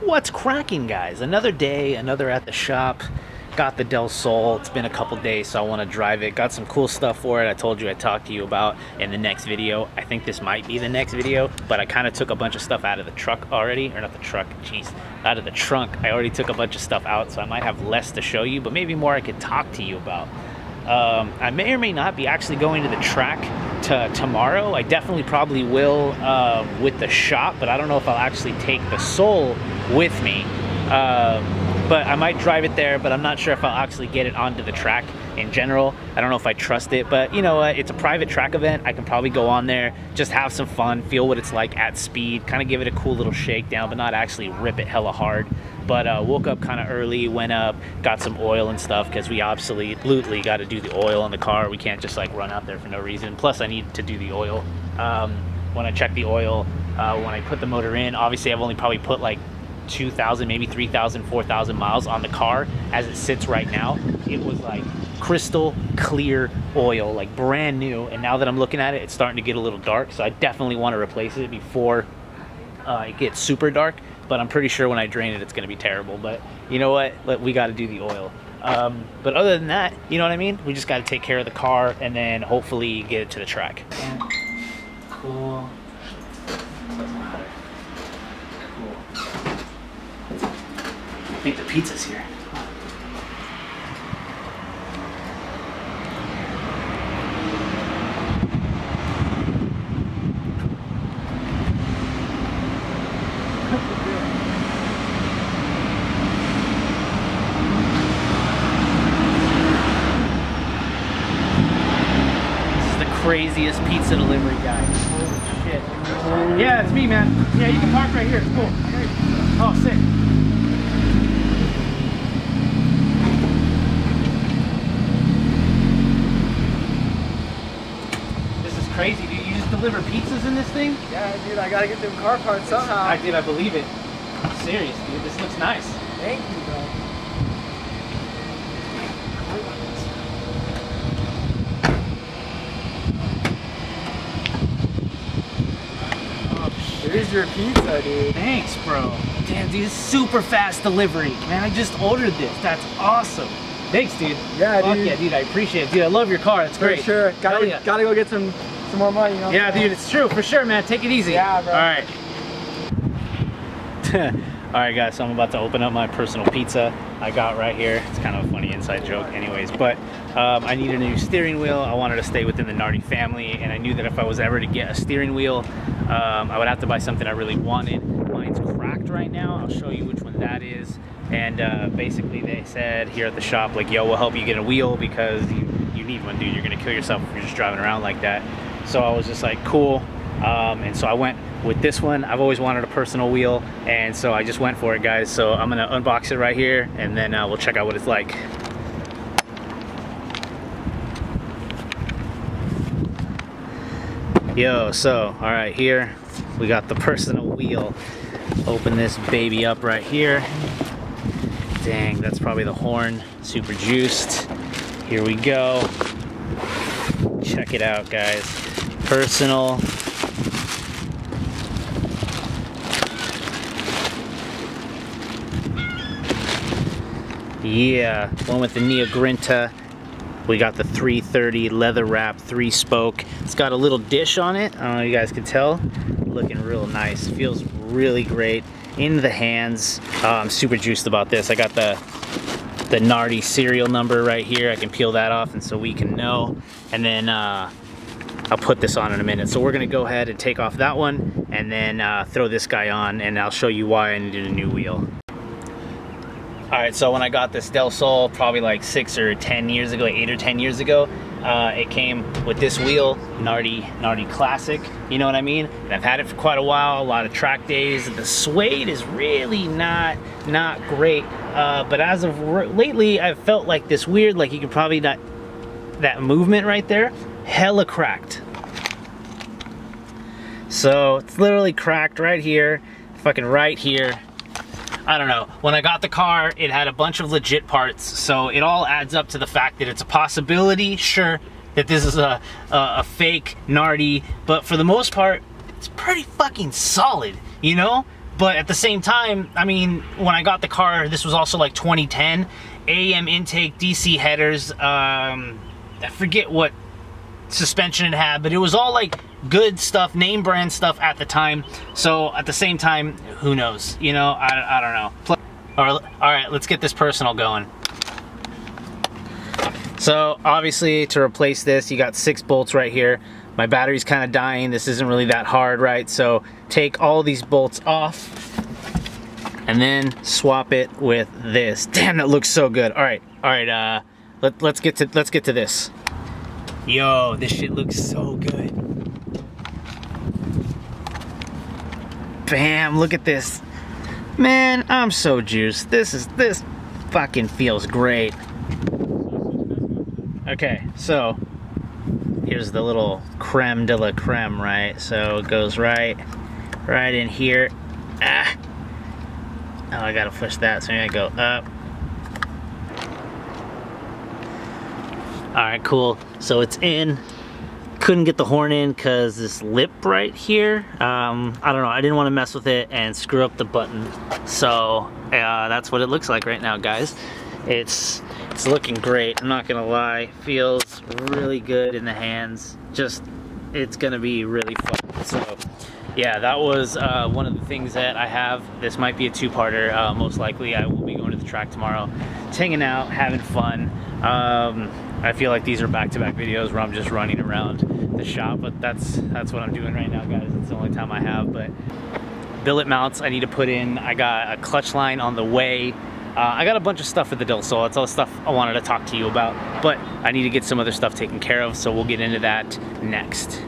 What's cracking, guys? Another day, another at the shop. Got the Del Sol. It's been a couple days, so I want to drive it. Got some cool stuff for it. I told you I'd talk to you about in the next video. I think this might be the next video, but I kind of took a bunch of stuff out of the truck already. Or not the truck, jeez. Out of the trunk. I already took a bunch of stuff out, so I might have less to show you, but maybe more I could talk to you about. I may or may not be actually going to the track tomorrow. I definitely probably will with the shop, but I don't know if I'll actually take the Sol with me. But I might drive it there, but I'm not sure if I'll actually get it onto the track in general. I don't know if I trust it, but you know what? It's a private track event. I can probably go on there, just have some fun, feel what it's like at speed, kind of give it a cool little shakedown, but not actually rip it hella hard. But woke up kind of early, went up, got some oil and stuff, because we absolutely got to do the oil on the car. We can't just like run out there for no reason. Plus I need to do the oil. When I check the oil, when I put the motor in, obviously I've only probably put like 2,000, maybe 3,000, 4,000 miles on the car as it sits right now. It was like crystal clear oil, like brand new. And now that I'm looking at it, it's starting to get a little dark. So I definitely want to replace it before it gets super dark. But I'm pretty sure when I drain it, it's going to be terrible. But you know what? We got to do the oil. But other than that, you know what I mean? We just got to take care of the car and then hopefully get it to the track. Cool. I think the pizza's here. This is the craziest pizza delivery guy. Holy shit. Yeah, it's me, man. Yeah, you can park right here. It's cool. Oh, sick. Crazy, dude. You just deliver pizzas in this thing? Yeah, dude, I gotta get them car parts somehow. I believe it. I'm serious, dude. This looks nice. Thank you, bro. Oh, here's your pizza, dude. Thanks, bro. Damn, dude, it's super fast delivery. Man, I just ordered this. That's awesome. Thanks, dude. Yeah, Fuck dude. yeah, dude. I appreciate it. Dude, I love your car. It's great. For sure. Gotta yeah. go get some more money, you know? Yeah, dude, it's true. For sure, man. Take it easy. Yeah, bro. All right. All right, guys. So I'm about to open up my personal pizza I got right here. It's kind of a funny inside joke anyways. But I need a new steering wheel. I wanted to stay within the Nardi family. And I knew that if I was ever to get a steering wheel, I would have to buy something I really wanted. Mine's cracked right now. I'll show you which one that is. And basically they said here at the shop, like, yo, we'll help you get a wheel because you need one, dude. You're gonna kill yourself if you're just driving around like that. So I was just like, cool. And so I went with this one. I've always wanted a personal wheel, and so I just went for it, guys. So I'm gonna unbox it right here, and then we'll check out what it's like. Yo, so all right, here we got the personal wheel. Open this baby up right here. Dang, that's probably the horn. Super juiced. Here we go. Check it out, guys. Personal. Yeah, one with the Neo Grinta. We got the 330 leather wrap 3-spoke. It's got a little dish on it. I don't know if you guys can tell. Looking real nice. Feels really great in the hands. I'm super juiced about this. I got the Nardi serial number right here. I can peel that off, and so we can know. And then I'll put this on in a minute. So we're gonna go ahead and take off that one, and then throw this guy on, and I'll show you why I needed a new wheel. All right, so when I got this Del Sol, probably like 8 or 10 years ago, it came with this wheel, Nardi Classic, you know what I mean? And I've had it for quite a while, a lot of track days. The suede is really not great, but as of lately, I've felt like this weird, like you could probably not, that movement right there, hella cracked. So it's literally cracked right here, fucking right here. I don't know. When I got the car, it had a bunch of legit parts, so it all adds up to the fact that it's a possibility, sure, that this is a fake Nardi, but for the most part, it's pretty fucking solid, you know? But at the same time, I mean, when I got the car, this was also like 2010. AM intake, DC headers, I forget what suspension it had, but it was all like good stuff, name brand stuff at the time. So at the same time, who knows? You know, I don't know. All right, let's get this personal going. So obviously to replace this, you got 6 bolts right here. My battery's kind of dying. This isn't really that hard, right? So take all these bolts off and then swap it with this. Damn, that looks so good. All right, let's get to this. Yo, this shit looks so good. Bam, look at this. Man, I'm so juiced. This fucking feels great. Okay, so here's the little creme de la creme, right? So it goes right in here. Ah. Oh, I gotta push that, so I'm gonna go up. All right, cool. So it's in. Couldn't get the horn in because this lip right here, I don't know, I didn't want to mess with it and screw up the button. So that's what it looks like right now, guys. It's looking great, I'm not gonna lie. Feels really good in the hands. Just, it's gonna be really fun. So yeah, that was one of the things that I have. This might be a 2-parter. Most likely I will be going to the track tomorrow, just hanging out, having fun. I feel like these are back-to-back videos where I'm just running around the shop, but that's what I'm doing right now, guys. It's the only time I have. But billet mounts I need to put in. I got a clutch line on the way. I got a bunch of stuff for the Del Sol. That's all the stuff I wanted to talk to you about, but I need to get some other stuff taken care of, so we'll get into that next.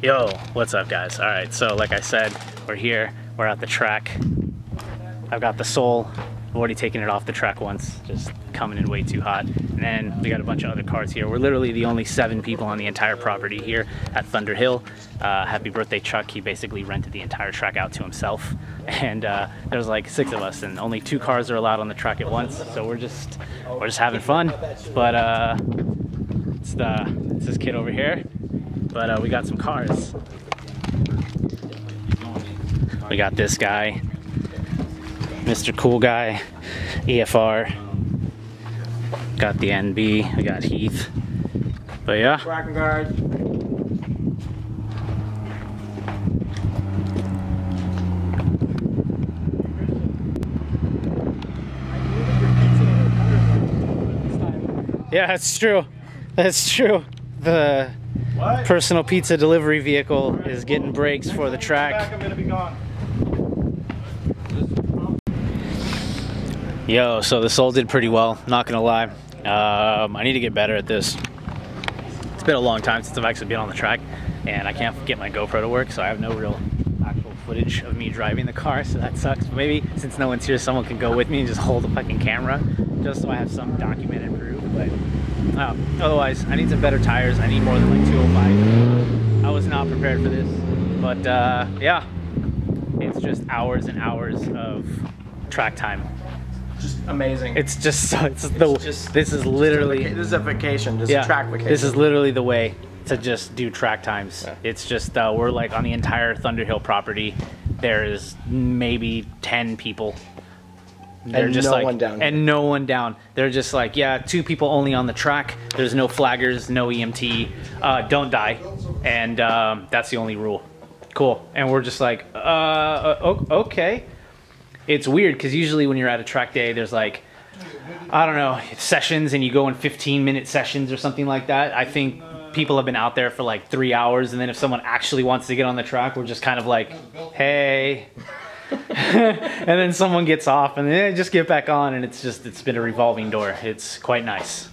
Yo, what's up, guys? All right, so like I said, we're here, we're at the track. I've got the Soul. I've already taken it off the track once, just coming in way too hot. And then we got a bunch of other cars here. We're literally the only 7 people on the entire property here at Thunder Hill. Happy birthday, Chuck. He basically rented the entire track out to himself. And there's like 6 of us, and only 2 cars are allowed on the track at once. So we're just having fun. But it's this kid over here. But we got some cars. We got this guy, Mr. Cool Guy, EFR. Got the NB, we got Heath. But yeah. Tracking guard. Yeah, that's true. That's true. The personal pizza delivery vehicle is getting brakes for the track. I'm gonna be gone. Yo, so the Soul did pretty well, not gonna lie. I need to get better at this. It's been a long time since I've actually been on the track, and I can't get my GoPro to work, so I have no real actual footage of me driving the car, so that sucks. But maybe since no one's here, someone can go with me and just hold the fucking camera, just so I have some documented proof. But otherwise, I need some better tires. I need more than like 205. I was not prepared for this, but yeah, it's just hours and hours of track time. Just amazing. It's just so, this is literally, this is a vacation, just a track vacation. This is literally the way to just do track times. Yeah. It's just, we're like on the entire Thunder Hill property, there is maybe 10 people. They're and just no like, one down. And no one down. They're just like, yeah, 2 people only on the track. There's no flaggers, no EMT, don't die. And that's the only rule. Cool. And we're just like, okay. It's weird because usually when you're at a track day, there's like, I don't know, sessions, and you go in 15-minute sessions or something like that. I think people have been out there for like 3 hours, and then if someone actually wants to get on the track, we're just kind of like, hey. And then someone gets off, and then just get back on, and it's been a revolving door. It's quite nice.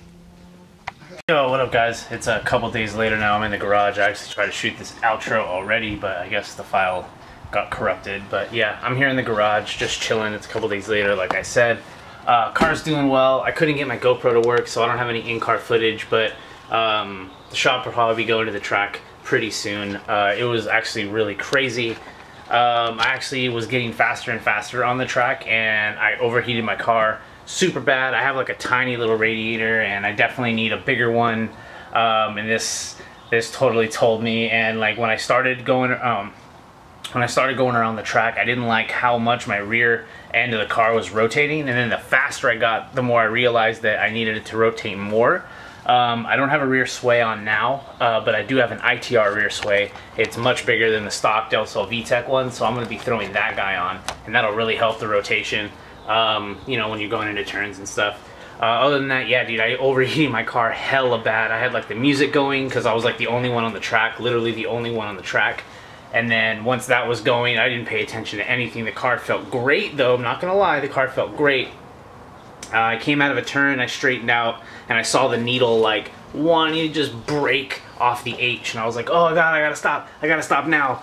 Yo, what up, guys? It's a couple days later now. I'm in the garage. I actually tried to shoot this outro already, but I guess the file got corrupted. But yeah, I'm here in the garage just chilling. It's a couple days later, like I said. Car's doing well. I couldn't get my GoPro to work, so I don't have any in-car footage, but the shop will probably be going to the track pretty soon. It was actually really crazy. I actually was getting faster and faster on the track, and I overheated my car super bad. I have like a tiny little radiator, and I definitely need a bigger one. And this totally told me. And like when I started going around the track, I didn't like how much my rear end of the car was rotating, and then the faster I got, the more I realized that I needed it to rotate more. I don't have a rear sway on now, but I do have an ITR rear sway. It's much bigger than the stock Del Sol VTEC one, so I'm going to be throwing that guy on, and that'll really help the rotation, you know, when you're going into turns and stuff. Other than that, yeah, dude, I overheated my car hella bad. I had like the music going because I was like the only one on the track, literally the only one on the track. And then once that was going, I didn't pay attention to anything. The car felt great though, I'm not gonna lie, the car felt great. I came out of a turn, I straightened out, and I saw the needle like wanting to just break off the H, and I was like, oh god, I gotta stop now.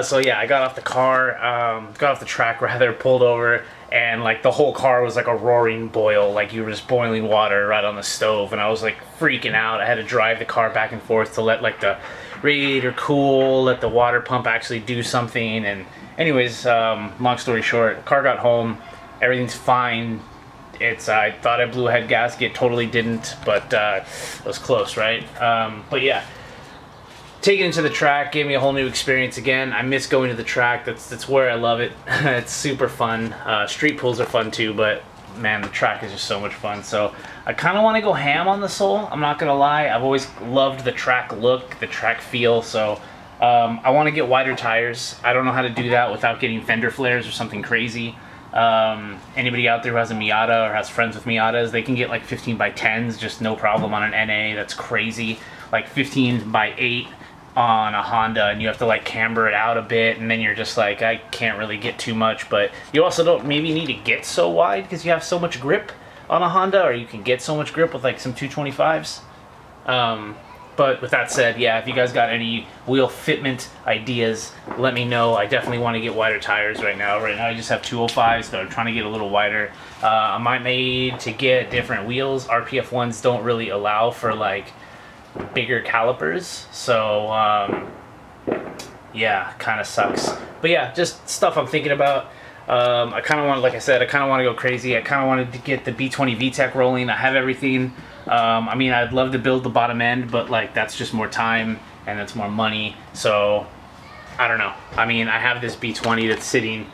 So yeah, I got off the track rather, pulled over, and like the whole car was like a roaring boil, like you were just boiling water right on the stove, and I was like freaking out. I had to drive the car back and forth to let like the radiator cool, let the water pump actually do something. And anyways, long story short, car got home, everything's fine. I thought I blew a head gasket, totally didn't, but it was close, right? But yeah, taking it to the track gave me a whole new experience again. I miss going to the track. That's where I love it. It's super fun. Street pools are fun too, but man, the track is just so much fun. So I kind of want to go ham on the Soul, I'm not gonna lie. I've always loved the track look, the track feel, so I want to get wider tires. I don't know how to do that without getting fender flares or something crazy. Anybody out there who has a Miata or has friends with Miatas, they can get like 15 by 10s just no problem on an NA. That's crazy. Like 15 by 8 on a Honda, and you have to like camber it out a bit, and then you're just like, I can't really get too much. But you also don't maybe need to get so wide because you have so much grip on a Honda, or you can get so much grip with like some 225s. But with that said, yeah, if you guys got any wheel fitment ideas, let me know. I definitely want to get wider tires right now. Right now I just have 205s, so I'm trying to get a little wider. I might need to get different wheels. RPF ones don't really allow for like bigger calipers, so yeah, kind of sucks. But yeah, just stuff I'm thinking about. I kind of want, like I said, I kind of want to go crazy. I kind of wanted to get the B20 VTEC rolling. I have everything. I mean, I'd love to build the bottom end, but like that's just more time and that's more money. So I don't know. I mean, I have this B20 that's sitting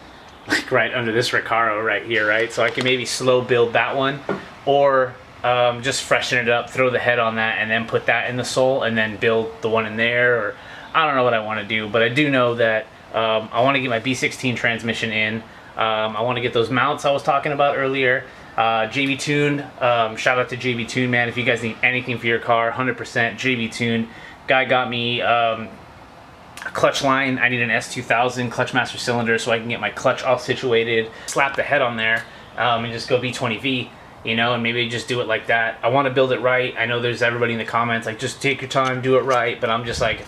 like right under this Recaro right here, right? So I can maybe slow build that one, or just freshen it up, throw the head on that, and then put that in the Soul, and then build the one in there. Or I don't know what I want to do, but I do know that I want to get my B16 transmission in. I want to get those mounts I was talking about earlier. JB Tuned, shout out to JB Tuned, man. If you guys need anything for your car, 100% JB Tuned. Guy got me a clutch line. I need an S2000 clutch master cylinder so I can get my clutch all situated, slap the head on there, and just go B20V, you know, and maybe just do it like that. I want to build it right. I know there's everybody in the comments like, just take your time, do it right, but I'm just like,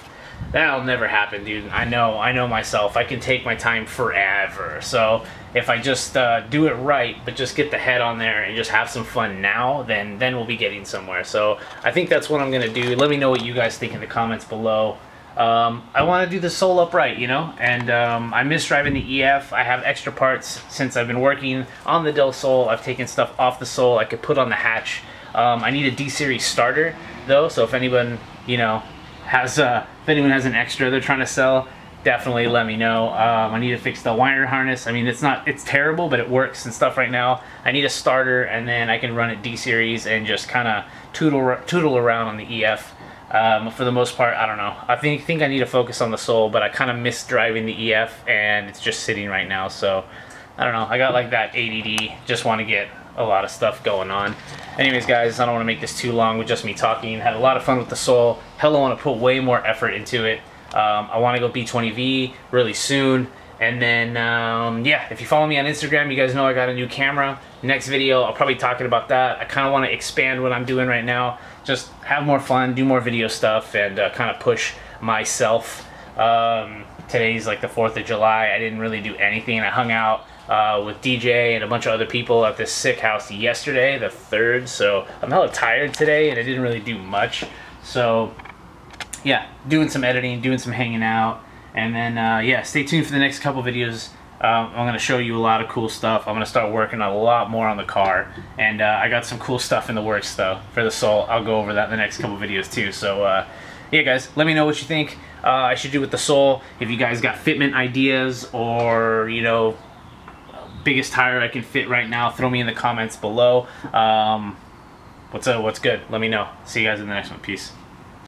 that'll never happen, dude. I know myself. I can take my time forever. So if I just do it right, but just get the head on there and just have some fun now, then we'll be getting somewhere. So I think that's what I'm gonna do. Let me know what you guys think in the comments below. I want to do the Soul upright, you know, and I miss driving the EF. I have extra parts since I've been working on the Del Sol. I've taken stuff off the Soul I could put on the hatch. I need a D-Series starter though, so if anyone, you know, has if anyone has an extra they're trying to sell, definitely let me know. I need to fix the wire harness. I mean, it's terrible, but it works and stuff right now. I need a starter, and then I can run it D-Series and just kind of tootle around on the EF. For the most part, I don't know. I think I need to focus on the Soul, but I kind of miss driving the EF, and it's just sitting right now. So I don't know. I got like that ADD. Just want to get a lot of stuff going on. Anyways, guys, I don't want to make this too long with just me talking. Had a lot of fun with the Soul. Hell, I want to put way more effort into it. I want to go B20V really soon. And then, yeah, if you follow me on Instagram, you guys know I got a new camera. Next video, I'll probably be talking about that. I kind of want to expand what I'm doing right now. Just have more fun, do more video stuff, and kind of push myself. Today's like the 4th of July. I didn't really do anything. I hung out with DJ and a bunch of other people at this sick house yesterday, the 3rd. So I'm hella tired today, and I didn't really do much. So yeah, doing some editing, doing some hanging out, and then yeah, stay tuned for the next couple videos. I'm going to show you a lot of cool stuff. I'm going to start working on a lot more on the car, and I got some cool stuff in the works though for the Soul. I'll go over that in the next couple videos too. So yeah, guys, let me know what you think I should do with the Soul. If you guys got fitment ideas, or you know, biggest tire I can fit right now, throw me in the comments below. What's good? Let me know. See you guys in the next one. Peace.